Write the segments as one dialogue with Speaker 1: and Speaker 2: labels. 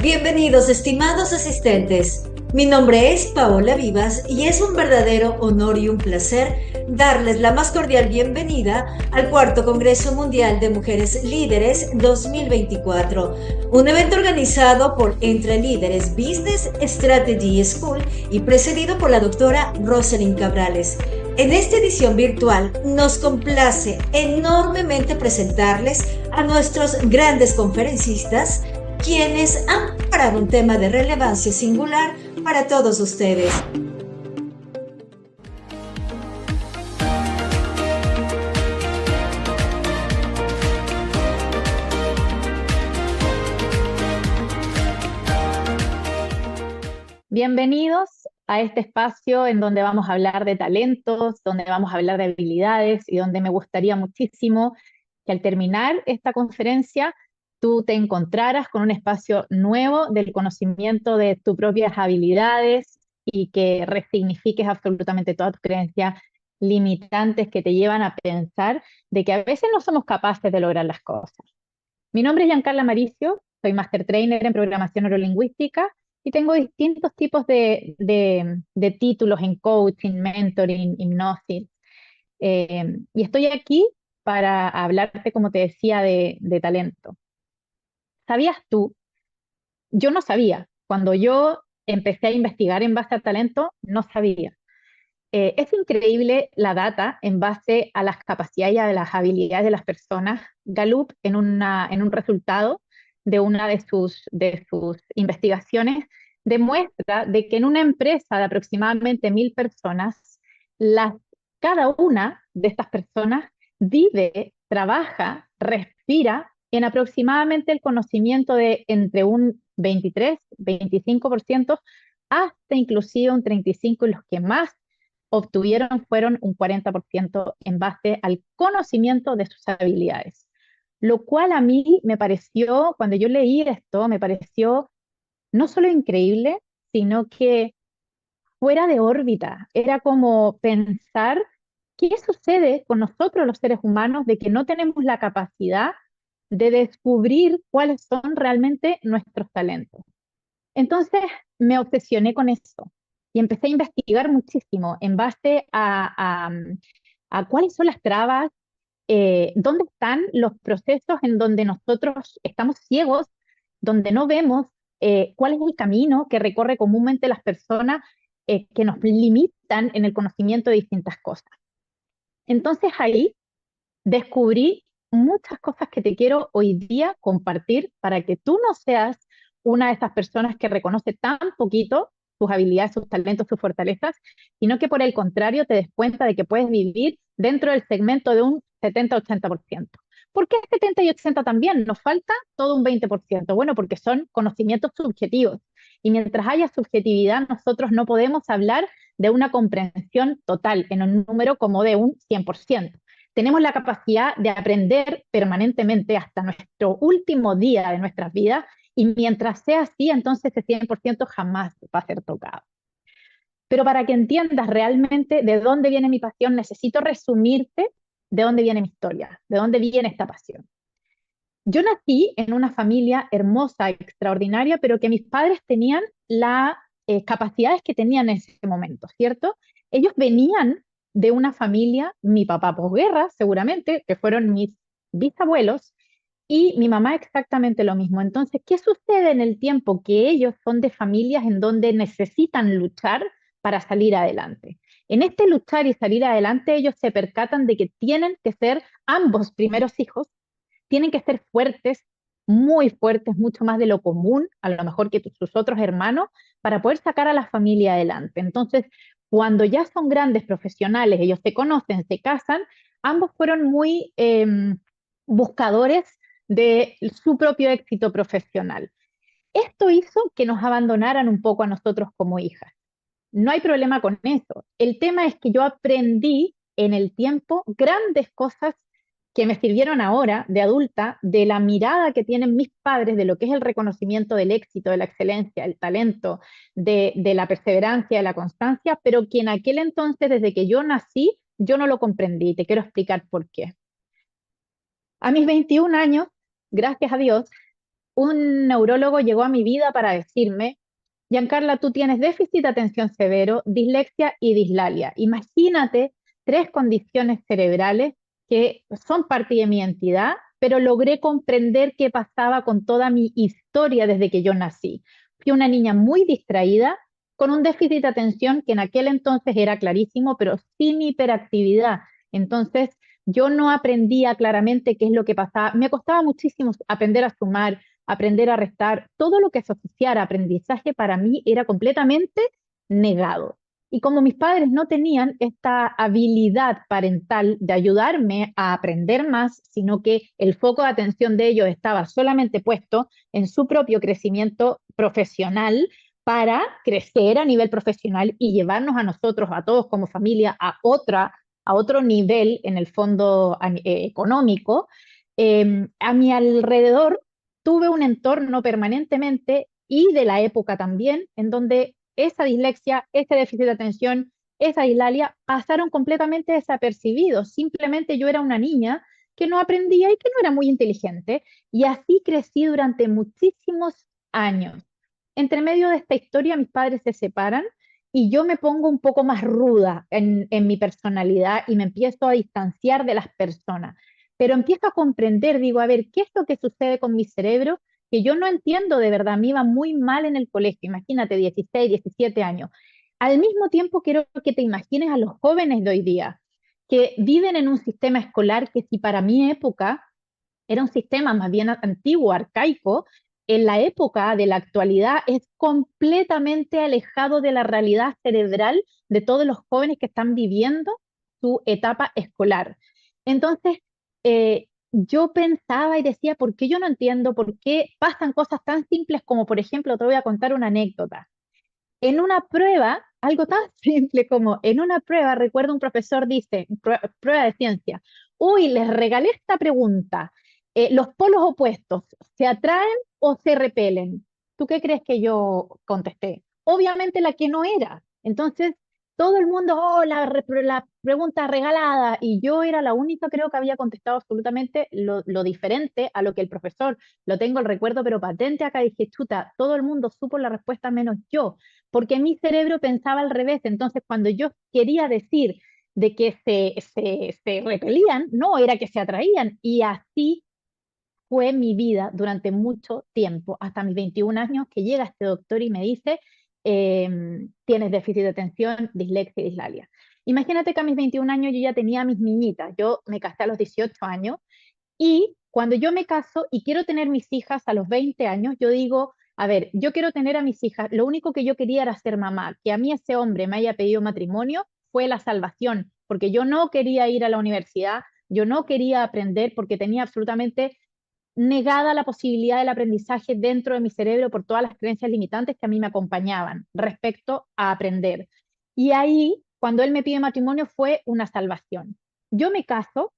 Speaker 1: Bienvenidos, estimados asistentes. Mi nombre es Paola Vivas y es un verdadero honor y un placer darles la más cordial bienvenida al Cuarto Congreso Mundial de Mujeres Líderes 2024, un evento organizado por Entre Líderes Business Strategy School y precedido por la doctora Rosalind Cabrales. En esta edición virtual nos complace enormemente presentarles a nuestros grandes conferencistas, quienes han preparado un tema de relevancia singular para todos ustedes.
Speaker 2: Bienvenidos a este espacio en donde vamos a hablar de talentos, donde vamos a hablar de habilidades y donde me gustaría muchísimo que al terminar esta conferencia tú te encontraras con un espacio nuevo del conocimiento de tus propias habilidades y que resignifiques absolutamente todas tus creencias limitantes que te llevan a pensar de que a veces no somos capaces de lograr las cosas. Mi nombre es Giancarla Maricio, soy Master Trainer en Programación Neurolingüística y tengo distintos tipos de títulos en coaching, mentoring, hipnosis. Y estoy aquí para hablarte, como te decía, de talento. ¿Sabías tú? Yo no sabía. Cuando yo empecé a investigar en base al talento, no sabía. Es increíble la data en base a las capacidades y a las habilidades de las personas. Gallup, en un resultado de una de sus investigaciones, demuestra de que en una empresa de aproximadamente 1.000 personas, las, cada una de estas personas vive, trabaja, respira en aproximadamente el conocimiento de entre un 23-25% hasta inclusive un 35%, y los que más obtuvieron fueron un 40% en base al conocimiento de sus habilidades. Lo cual a mí me pareció, cuando yo leí esto, me pareció no solo increíble, sino que fuera de órbita. Era como pensar qué sucede con nosotros los seres humanos de que no tenemos la capacidad de descubrir cuáles son realmente nuestros talentos. Entonces me obsesioné con eso y empecé a investigar muchísimo en base a cuáles son las trabas, dónde están los procesos en donde nosotros estamos ciegos, donde no vemos cuál es el camino que recorre comúnmente las personas que nos limitan en el conocimiento de distintas cosas. Entonces ahí descubrí muchas cosas que te quiero hoy día compartir para que tú no seas una de esas personas que reconoce tan poquito sus habilidades, sus talentos, sus fortalezas, sino que por el contrario te des cuenta de que puedes vivir dentro del segmento de un 70-80%. ¿Por qué 70 y 80 también? Nos falta todo un 20%. Bueno, porque son conocimientos subjetivos. Y mientras haya subjetividad, nosotros no podemos hablar de una comprensión total en un número como de un 100%. Tenemos la capacidad de aprender permanentemente hasta nuestro último día de nuestras vidas y mientras sea así, entonces ese 100% jamás va a ser tocado. Pero para que entiendas realmente de dónde viene mi pasión, necesito resumirte de dónde viene mi historia, de dónde viene esta pasión. Yo nací en una familia hermosa, extraordinaria, pero que mis padres tenían las capacidades que tenían en ese momento, ¿cierto? Ellos venían de una familia, mi papá posguerra, seguramente, que fueron mis bisabuelos, y mi mamá exactamente lo mismo. Entonces, ¿qué sucede en el tiempo? Que ellos son de familias en donde necesitan luchar para salir adelante. En este luchar y salir adelante, ellos se percatan de que tienen que ser ambos primeros hijos, tienen que ser fuertes, muy fuertes, mucho más de lo común, a lo mejor que sus otros hermanos, para poder sacar a la familia adelante. Entonces, cuando ya son grandes profesionales, ellos se conocen, se casan, ambos fueron muy buscadores de su propio éxito profesional. Esto hizo que nos abandonaran un poco a nosotros como hijas. No hay problema con eso. El tema es que yo aprendí en el tiempo grandes cosas que me sirvieron ahora de adulta, de la mirada que tienen mis padres de lo que es el reconocimiento del éxito, de la excelencia, el talento, de la perseverancia, de la constancia, pero que en aquel entonces, desde que yo nací, yo no lo comprendí. Te quiero explicar por qué. A mis 21 años, gracias a Dios, un neurólogo llegó a mi vida para decirme, Giancarla, tú tienes déficit de atención severo, dislexia y dislalia. Imagínate tres condiciones cerebrales que son parte de mi entidad, pero logré comprender qué pasaba con toda mi historia desde que yo nací. Fui una niña muy distraída, con un déficit de atención que en aquel entonces era clarísimo, pero sin hiperactividad. Entonces, yo no aprendía claramente qué es lo que pasaba. Me costaba muchísimo aprender a sumar, aprender a restar, todo lo que se asociara a aprendizaje para mí era completamente negado. Y como mis padres no tenían esta habilidad parental de ayudarme a aprender más, sino que el foco de atención de ellos estaba solamente puesto en su propio crecimiento profesional para crecer a nivel profesional y llevarnos a nosotros, a todos como familia, a otro nivel en el fondo económico, a mi alrededor tuve un entorno permanentemente y de la época también, en donde esa dislexia, ese déficit de atención, esa dislalia pasaron completamente desapercibidos. Simplemente yo era una niña que no aprendía y que no era muy inteligente. Y así crecí durante muchísimos años. Entre medio de esta historia, mis padres se separan y yo me pongo un poco más ruda en mi personalidad y me empiezo a distanciar de las personas. Pero empiezo a comprender, digo, a ver, ¿qué es lo que sucede con mi cerebro? Que yo no entiendo de verdad, me iba muy mal en el colegio, imagínate, 16, 17 años. Al mismo tiempo, quiero que te imagines a los jóvenes de hoy día, que viven en un sistema escolar que si para mi época era un sistema más bien antiguo, arcaico, en la época de la actualidad es completamente alejado de la realidad cerebral de todos los jóvenes que están viviendo su etapa escolar. Entonces, yo pensaba y decía, ¿por qué yo no entiendo por qué pasan cosas tan simples como, por ejemplo, te voy a contar una anécdota? En una prueba, algo tan simple como en una prueba, recuerdo un profesor dice, prueba de ciencia, uy, les regalé esta pregunta, ¿los polos opuestos se atraen o se repelen? ¿Tú qué crees que yo contesté? Obviamente la que no era. Entonces, todo el mundo, oh, la pregunta regalada, y yo era la única, creo que había contestado absolutamente lo diferente a lo que el profesor, lo tengo el recuerdo, pero patente acá, dije, chuta, todo el mundo supo la respuesta menos yo porque mi cerebro pensaba al revés. Entonces, cuando yo quería decir de que se repelían, no, era que se atraían. Y así fue mi vida durante mucho tiempo, hasta mis 21 años, que llega este doctor y me dice, tienes déficit de atención, dislexia y dislalia. Imagínate que a mis 21 años yo ya tenía a mis niñitas, yo me casé a los 18 años y cuando yo me caso y quiero tener mis hijas a los 20 años, yo digo, a ver, yo quiero tener a mis hijas, lo único que yo quería era ser mamá, que a mí ese hombre me haya pedido matrimonio fue la salvación, porque yo no quería ir a la universidad, yo no quería aprender porque tenía absolutamente negada la posibilidad del aprendizaje dentro de mi cerebro por todas las creencias limitantes que a mí me acompañaban respecto a aprender. Y ahí, cuando él me pide matrimonio, fue una salvación. Yo me caso,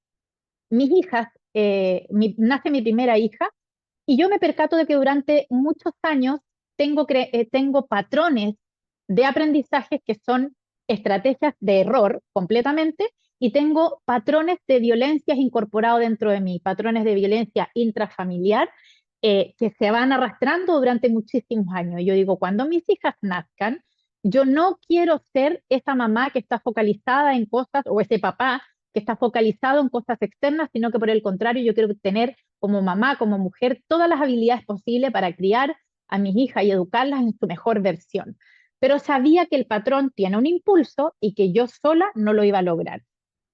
Speaker 2: mis hijas, nace mi primera hija y yo me percato de que durante muchos años tengo patrones de aprendizaje que son estrategias de error completamente y tengo patrones de violencias incorporados dentro de mí, patrones de violencia intrafamiliar que se van arrastrando durante muchísimos años. Yo digo, cuando mis hijas nazcan, yo no quiero ser esa mamá que está focalizada en cosas o ese papá que está focalizado en cosas externas, sino que por el contrario yo quiero tener como mamá, como mujer, todas las habilidades posibles para criar a mis hijas y educarlas en su mejor versión. Pero sabía que el patrón tiene un impulso y que yo sola no lo iba a lograr.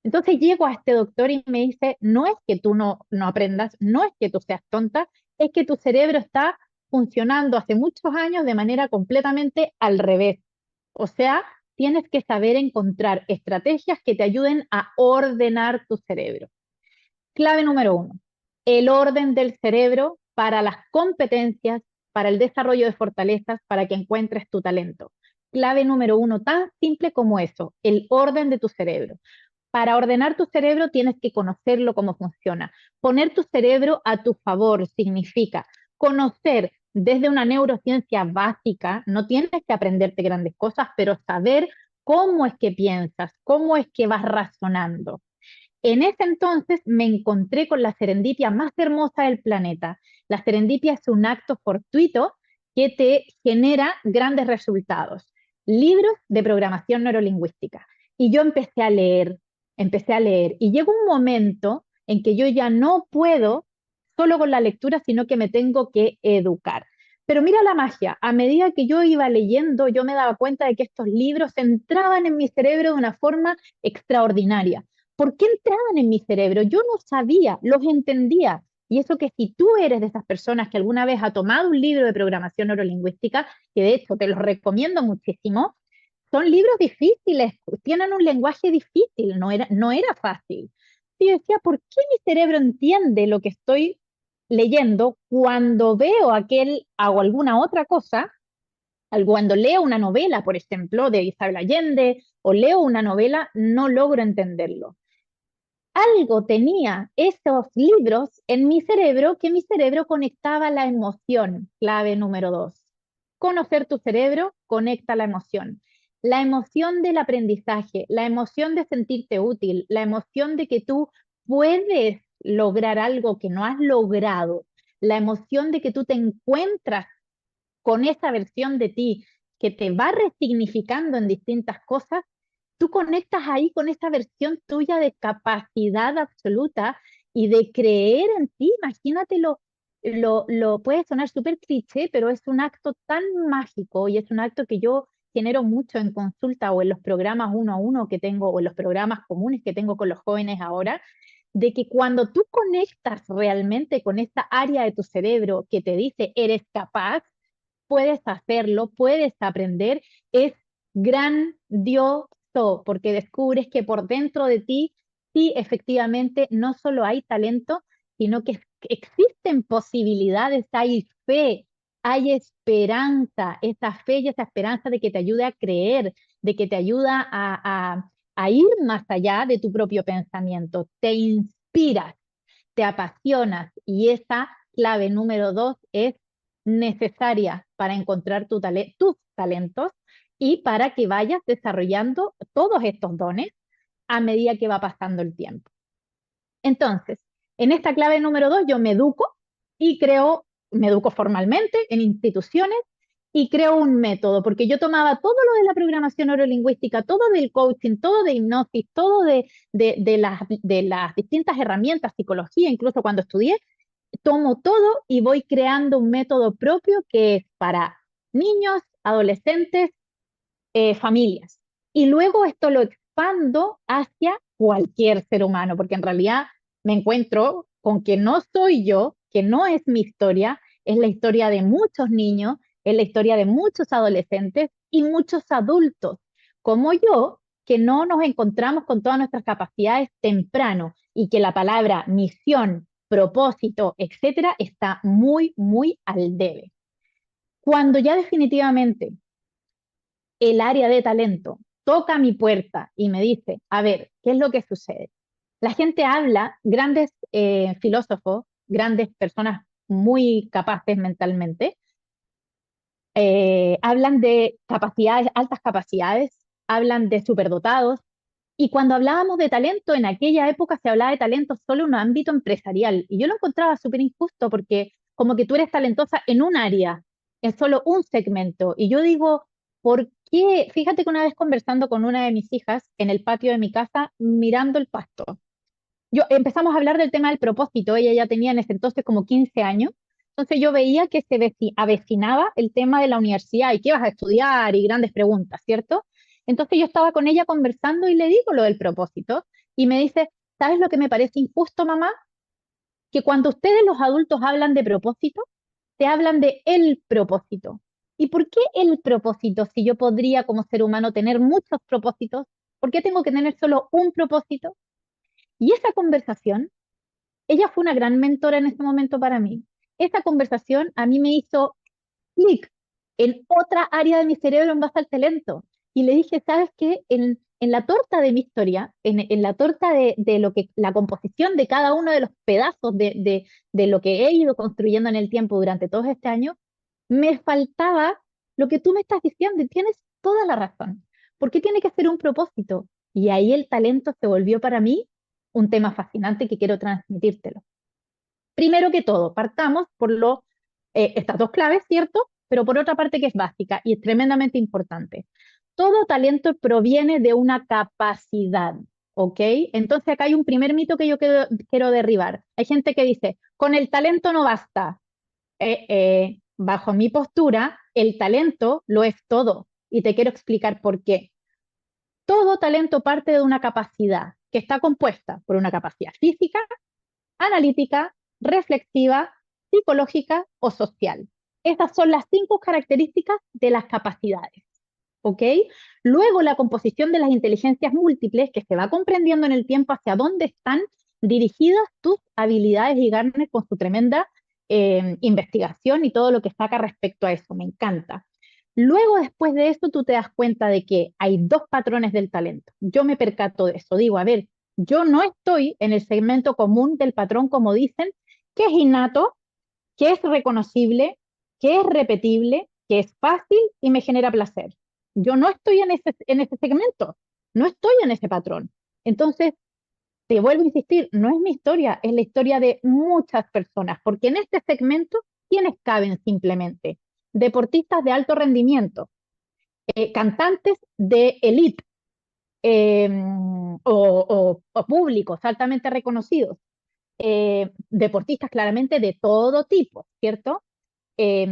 Speaker 2: Entonces llego a este doctor y me dice, no es que tú no aprendas, no es que tú seas tonta, es que tu cerebro está funcionando hace muchos años de manera completamente al revés. O sea, tienes que saber encontrar estrategias que te ayuden a ordenar tu cerebro. Clave número uno, el orden del cerebro para las competencias, para el desarrollo de fortalezas, para que encuentres tu talento. Clave número uno, tan simple como eso, el orden de tu cerebro. Para ordenar tu cerebro tienes que conocerlo cómo funciona. Poner tu cerebro a tu favor significa conocer desde una neurociencia básica, no tienes que aprenderte grandes cosas, pero saber cómo es que piensas, cómo es que vas razonando. En ese entonces me encontré con la serendipia más hermosa del planeta. La serendipia es un acto fortuito que te genera grandes resultados. Libros de programación neurolingüística. Y yo empecé a leer, y llegó un momento en que yo ya no puedo solo con la lectura, sino que me tengo que educar. Pero mira la magia, a medida que yo iba leyendo, yo me daba cuenta de que estos libros entraban en mi cerebro de una forma extraordinaria. ¿Por qué entraban en mi cerebro? Yo no sabía, los entendía. Y eso que si tú eres de esas personas que alguna vez ha tomado un libro de programación neurolingüística, que de hecho te los recomiendo muchísimo, son libros difíciles, tienen un lenguaje difícil, no era fácil. Y yo decía, ¿por qué mi cerebro entiende lo que estoy leyendo cuando veo aquel o alguna otra cosa? Cuando leo una novela, por ejemplo, de Isabel Allende, o leo una novela, no logro entenderlo. Algo tenía esos libros en mi cerebro que mi cerebro conectaba la emoción, clave número 2. Conocer tu cerebro conecta la emoción. La emoción del aprendizaje, la emoción de sentirte útil, la emoción de que tú puedes lograr algo que no has logrado, la emoción de que tú te encuentras con esa versión de ti que te va resignificando en distintas cosas, tú conectas ahí con esa versión tuya de capacidad absoluta y de creer en ti. Imagínatelo, puede sonar súper cliché, pero es un acto tan mágico y es un acto que yo genero mucho en consulta o en los programas uno a uno que tengo o en los programas comunes que tengo con los jóvenes ahora, de que cuando tú conectas realmente con esta área de tu cerebro que te dice eres capaz, puedes hacerlo, puedes aprender, es grandioso porque descubres que por dentro de ti, sí, efectivamente, no solo hay talento, sino que existen posibilidades, hay fe, hay esperanza, esa fe y esa esperanza de que te ayude a creer, de que te ayuda a ir más allá de tu propio pensamiento, te inspiras, te apasionas y esa clave número 2 es necesaria para encontrar tus talentos y para que vayas desarrollando todos estos dones a medida que va pasando el tiempo. Entonces, en esta clave número 2 yo me educo y me educo formalmente en instituciones y creo un método, porque yo tomaba todo lo de la programación neurolingüística, todo del coaching, todo de hipnosis, todo de las distintas herramientas, psicología, incluso cuando estudié, tomo todo y voy creando un método propio que es para niños, adolescentes, familias. Y luego esto lo expando hacia cualquier ser humano, porque en realidad me encuentro con que no soy yo, que no es mi historia, es la historia de muchos niños, es la historia de muchos adolescentes y muchos adultos, como yo, que no nos encontramos con todas nuestras capacidades temprano y que la palabra misión, propósito, etcétera, está muy, muy al debe. Cuando ya definitivamente el área de talento toca mi puerta y me dice, a ver, ¿qué es lo que sucede? La gente habla, grandes filósofos, grandes personas muy capaces mentalmente, hablan de capacidades, altas capacidades, hablan de superdotados, y cuando hablábamos de talento, en aquella época se hablaba de talento solo en un ámbito empresarial, y yo lo encontraba súper injusto porque como que tú eres talentosa en un área, en solo un segmento, y yo digo, ¿por qué? Fíjate que una vez conversando con una de mis hijas en el patio de mi casa, mirando el pasto, empezamos a hablar del tema del propósito, ella ya tenía en ese entonces como 15 años, entonces yo veía que se avecinaba el tema de la universidad y qué vas a estudiar y grandes preguntas, ¿cierto? Entonces yo estaba con ella conversando y le digo lo del propósito y me dice, ¿sabes lo que me parece injusto, mamá? Que cuando ustedes los adultos hablan de propósito, te hablan de el propósito. ¿Y por qué el propósito? Si yo podría como ser humano tener muchos propósitos, ¿por qué tengo que tener solo un propósito? Y esa conversación, ella fue una gran mentora en ese momento para mí. Esa conversación a mí me hizo clic en otra área de mi cerebro en base al talento. Y le dije, ¿sabes qué? En la torta de mi historia, en la torta de lo que, la composición de cada uno de los pedazos de lo que he ido construyendo en el tiempo durante todos este año, me faltaba lo que tú me estás diciendo y tienes toda la razón. ¿Por qué tiene que ser un propósito? Y ahí el talento se volvió para mí un tema fascinante que quiero transmitírtelo. Primero que todo, partamos por estas dos claves, ¿cierto? Pero por otra parte que es básica y es tremendamente importante. Todo talento proviene de una capacidad, ¿ok? Entonces acá hay un primer mito que yo quiero derribar. Hay gente que dice, con el talento no basta. Bajo mi postura, el talento lo es todo. Y te quiero explicar por qué. Todo talento parte de una capacidad que está compuesta por una capacidad física, analítica, reflexiva, psicológica o social. Estas son las 5 características de las capacidades. ¿Ok? Luego la composición de las inteligencias múltiples, que se va comprendiendo en el tiempo hacia dónde están dirigidas tus habilidades, y Garner con su tremenda investigación y todo lo que saca respecto a eso, me encanta. Luego, después de eso, tú te das cuenta de que hay 2 patrones del talento. Yo me percato de eso, digo, a ver, yo no estoy en el segmento común del patrón, como dicen, que es innato, que es reconocible, que es repetible, que es fácil y me genera placer. Yo no estoy en ese segmento, no estoy en ese patrón. Entonces, te vuelvo a insistir, no es mi historia, es la historia de muchas personas, porque en este segmento, ¿quiénes caben simplemente? Deportistas de alto rendimiento, cantantes de elite, o públicos altamente reconocidos, deportistas claramente de todo tipo, ¿cierto? Eh,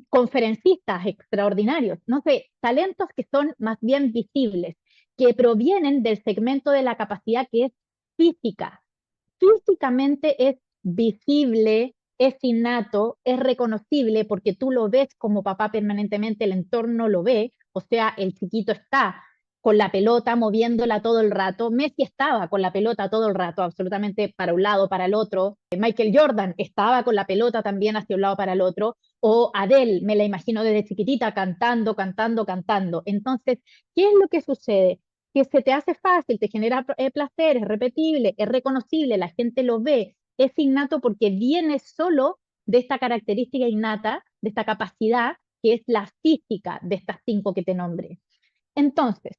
Speaker 2: Conferencistas extraordinarios, no sé, talentos que son más bien visibles, que provienen del segmento de la capacidad que es física. Físicamente es visible, es innato, es reconocible porque tú lo ves como papá permanentemente, el entorno lo ve, o sea, el chiquito está con la pelota moviéndola todo el rato. Messi estaba con la pelota todo el rato, absolutamente para un lado, para el otro. Michael Jordan estaba con la pelota también hacia un lado, para el otro. O Adele, me la imagino desde chiquitita cantando, cantando, cantando. Entonces, ¿qué es lo que sucede? Que se te hace fácil, te genera placer, es repetible, es reconocible, la gente lo ve, es innato porque viene solo de esta característica innata, de esta capacidad, que es la física de estas 5 que te nombré. Entonces,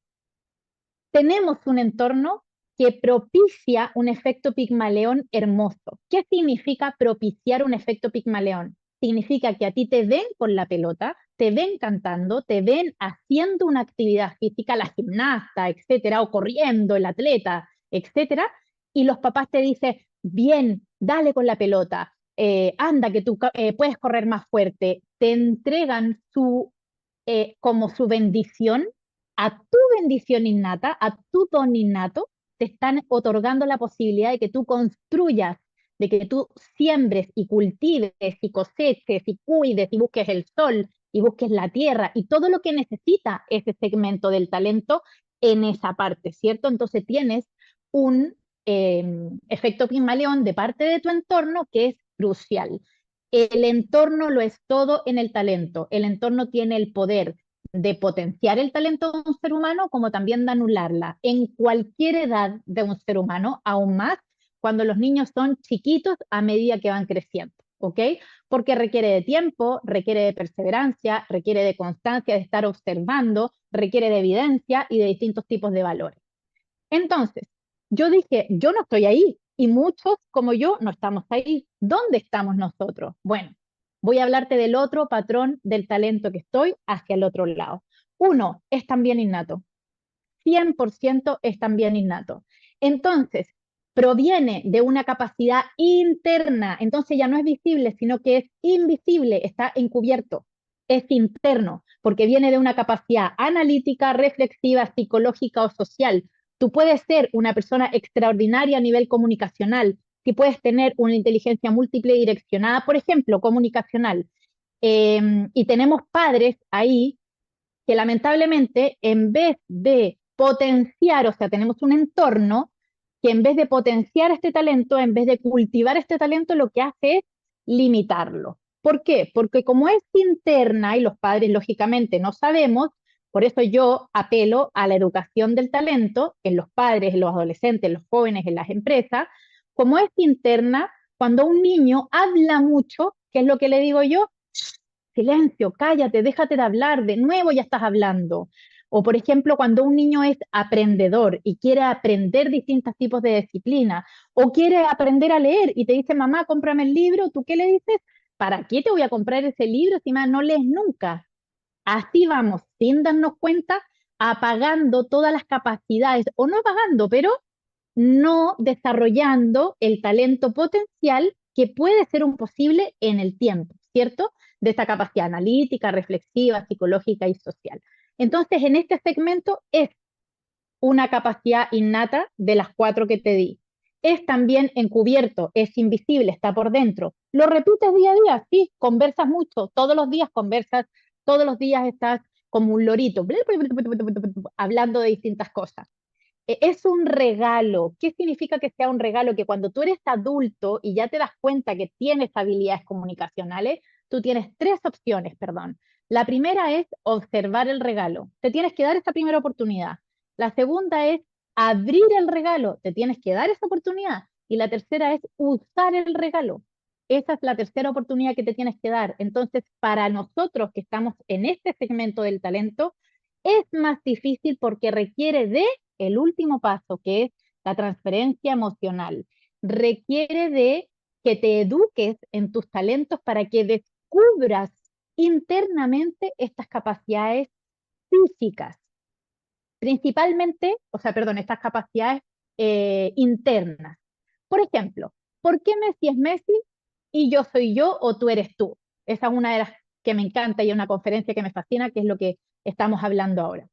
Speaker 2: tenemos un entorno que propicia un efecto Pigmaleón hermoso. ¿Qué significa propiciar un efecto Pigmaleón? Significa que a ti te ven con la pelota, te ven cantando, te ven haciendo una actividad física, la gimnasta, etcétera, o corriendo, el atleta, etcétera, y los papás te dicen, bien, dale con la pelota, anda, que tú puedes correr más fuerte, te entregan como su bendición, a tu bendición innata, a tu don innato, te están otorgando la posibilidad de que tú construyas, de que tú siembres y cultives y coseches y cuides y busques el sol y busques la tierra y todo lo que necesita ese segmento del talento en esa parte, ¿cierto? Entonces tienes un efecto Pigmalión de parte de tu entorno que es crucial. El entorno lo es todo en el talento. El entorno tiene el poder de potenciar el talento de un ser humano como también de anularla en cualquier edad de un ser humano, aún más cuando los niños son chiquitos a medida que van creciendo, ¿ok? Porque requiere de tiempo, requiere de perseverancia, requiere de constancia, de estar observando, requiere de evidencia y de distintos tipos de valores. Entonces, yo dije, yo no estoy ahí y muchos como yo no estamos ahí. ¿Dónde estamos nosotros? Bueno, voy a hablarte del otro patrón del talento que estoy hacia el otro lado. Uno, es también innato. 100% es también innato. Entonces, proviene de una capacidad interna, entonces ya no es visible, sino que es invisible, está encubierto, es interno, porque viene de una capacidad analítica, reflexiva, psicológica o social. Tú puedes ser una persona extraordinaria a nivel comunicacional, que puedes tener una inteligencia múltiple direccionada, por ejemplo, comunicacional. Y tenemos padres ahí que lamentablemente en vez de potenciar, o sea, tenemos un entorno que en vez de potenciar este talento, en vez de cultivar este talento, lo que hace es limitarlo. ¿Por qué? Porque como es interna y los padres lógicamente no sabemos, por eso yo apelo a la educación del talento en los padres, en los adolescentes, en los jóvenes, en las empresas. Como es interna, cuando un niño habla mucho, ¿qué es lo que le digo yo? Silencio, cállate, déjate de hablar, de nuevo ya estás hablando. O por ejemplo, cuando un niño es aprendedor y quiere aprender distintos tipos de disciplina, o quiere aprender a leer y te dice, mamá, cómprame el libro, ¿tú qué le dices? ¿Para qué te voy a comprar ese libro si más no lees nunca? Así vamos, sin darnos cuenta, apagando todas las capacidades, o no apagando, pero no desarrollando el talento potencial que puede ser un posible en el tiempo, ¿cierto? De esta capacidad analítica, reflexiva, psicológica y social. Entonces, en este segmento es una capacidad innata de las cuatro que te di. Es también encubierto, es invisible, está por dentro. Lo repites día a día, sí, conversas mucho, todos los días conversas, todos los días estás como un lorito, hablando de distintas cosas. Es un regalo. ¿Qué significa que sea un regalo? Que cuando tú eres adulto y ya te das cuenta que tienes habilidades comunicacionales, tú tienes tres opciones, perdón. La primera es observar el regalo. Te tienes que dar esa primera oportunidad. La segunda es abrir el regalo. Te tienes que dar esa oportunidad. Y la tercera es usar el regalo. Esa es la tercera oportunidad que te tienes que dar. Entonces, para nosotros que estamos en este segmento del talento, es más difícil porque requiere de el último paso, que es la transferencia emocional. Requiere de que te eduques en tus talentos para que descubras internamente estas capacidades físicas, principalmente, o sea, perdón, estas capacidades internas. Por ejemplo, ¿por qué Messi es Messi y yo soy yo o tú eres tú? Esa es una de las que me encanta y una conferencia que me fascina, que es lo que estamos hablando ahora.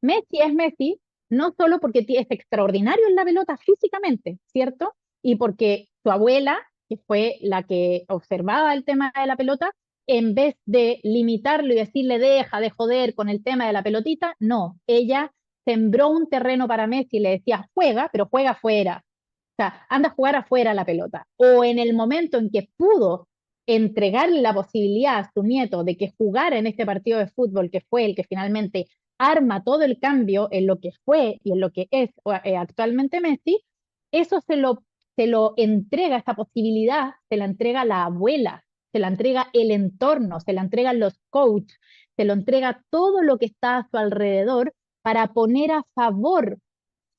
Speaker 2: Messi es Messi no solo porque es extraordinario en la pelota físicamente, ¿cierto? Y porque su abuela, que fue la que observaba el tema de la pelota, en vez de limitarlo y decirle deja de joder con el tema de la pelotita, no, ella sembró un terreno para Messi y le decía juega, pero juega afuera. O sea, anda a jugar afuera la pelota. O en el momento en que pudo entregarle la posibilidad a su nieto de que jugara en este partido de fútbol, que fue el que finalmente arma todo el cambio en lo que fue y en lo que es actualmente Messi, eso se lo entrega, esta posibilidad, se la entrega la abuela, se la entrega el entorno, se la entregan los coaches, se lo entrega todo lo que está a su alrededor para poner a favor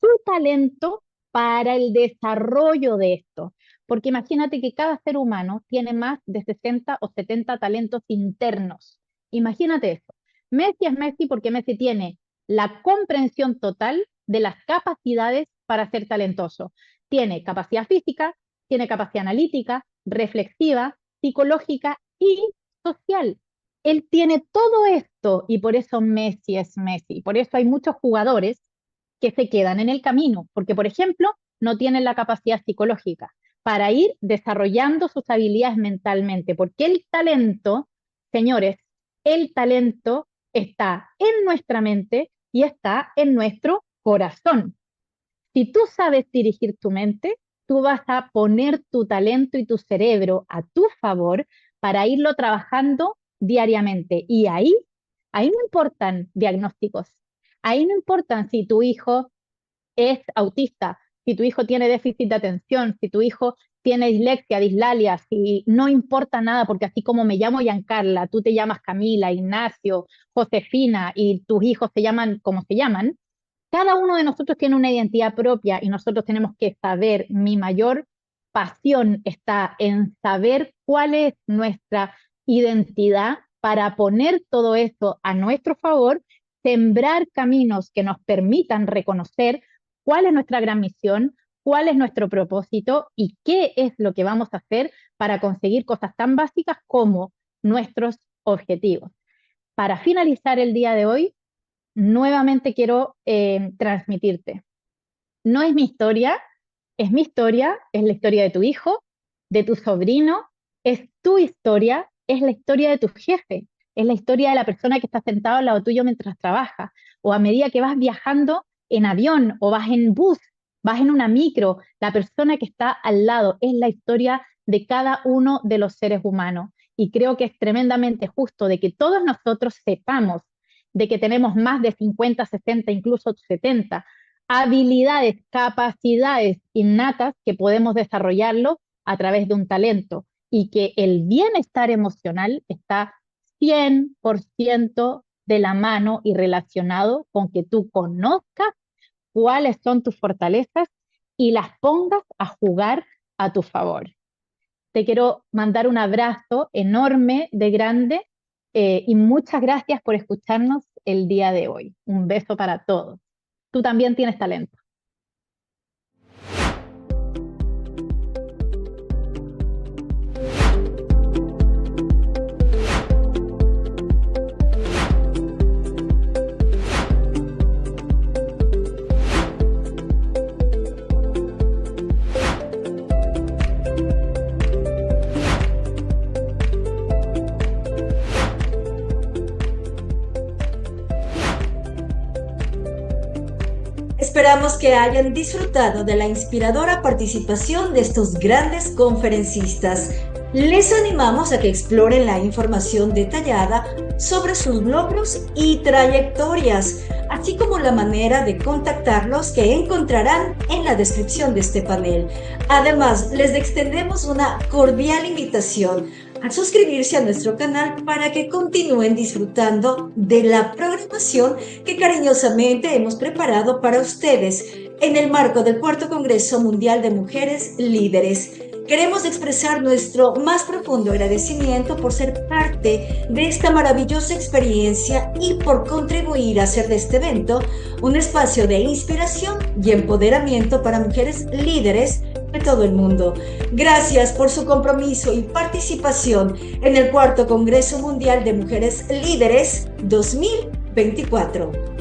Speaker 2: su talento para el desarrollo de esto. Porque imagínate que cada ser humano tiene más de 60 o 70 talentos internos. Imagínate eso. Messi es Messi porque Messi tiene la comprensión total de las capacidades para ser talentoso. Tiene capacidad física, tiene capacidad analítica, reflexiva, psicológica y social. Él tiene todo esto y por eso Messi es Messi. Por eso hay muchos jugadores que se quedan en el camino, porque por ejemplo no tienen la capacidad psicológica para ir desarrollando sus habilidades mentalmente, porque el talento, señores, el talento está en nuestra mente y está en nuestro corazón. Si tú sabes dirigir tu mente, tú vas a poner tu talento y tu cerebro a tu favor para irlo trabajando diariamente. Y ahí no importan diagnósticos, ahí no importan si tu hijo es autista, si tu hijo tiene déficit de atención, si tu hijo tiene dislexia, dislalia, si no importa nada, porque así como me llamo Giancarla, tú te llamas Camila, Ignacio, Josefina y tus hijos se llaman como se llaman, cada uno de nosotros tiene una identidad propia y nosotros tenemos que saber, mi mayor pasión está en saber cuál es nuestra identidad para poner todo eso a nuestro favor, sembrar caminos que nos permitan reconocer cuál es nuestra gran misión, cuál es nuestro propósito y qué es lo que vamos a hacer para conseguir cosas tan básicas como nuestros objetivos. Para finalizar el día de hoy, nuevamente quiero transmitirte. No es mi historia, es mi historia, es la historia de tu hijo, de tu sobrino, es tu historia, es la historia de tu jefe, es la historia de la persona que está sentada al lado tuyo mientras trabaja, o a medida que vas viajando en avión o vas en bus, vas en una micro, la persona que está al lado es la historia de cada uno de los seres humanos. Y creo que es tremendamente justo de que todos nosotros sepamos de que tenemos más de 50, 60, incluso 70 habilidades, capacidades innatas que podemos desarrollarlo a través de un talento y que el bienestar emocional está 100% de la mano y relacionado con que tú conozcas cuáles son tus fortalezas y las pongas a jugar a tu favor. Te quiero mandar un abrazo enorme, de grande, y muchas gracias por escucharnos el día de hoy. Un beso para todos. Tú también tienes talento.
Speaker 1: Esperamos que hayan disfrutado de la inspiradora participación de estos grandes conferencistas. Les animamos a que exploren la información detallada sobre sus logros y trayectorias, así como la manera de contactarlos que encontrarán en la descripción de este panel. Además, les extendemos una cordial invitación a suscribirse a nuestro canal para que continúen disfrutando de la programación que cariñosamente hemos preparado para ustedes en el marco del Cuarto Congreso Mundial de Mujeres Líderes. Queremos expresar nuestro más profundo agradecimiento por ser parte de esta maravillosa experiencia y por contribuir a hacer de este evento un espacio de inspiración y empoderamiento para mujeres líderes de todo el mundo. Gracias por su compromiso y participación en el Cuarto Congreso Mundial de Mujeres Líderes 2024.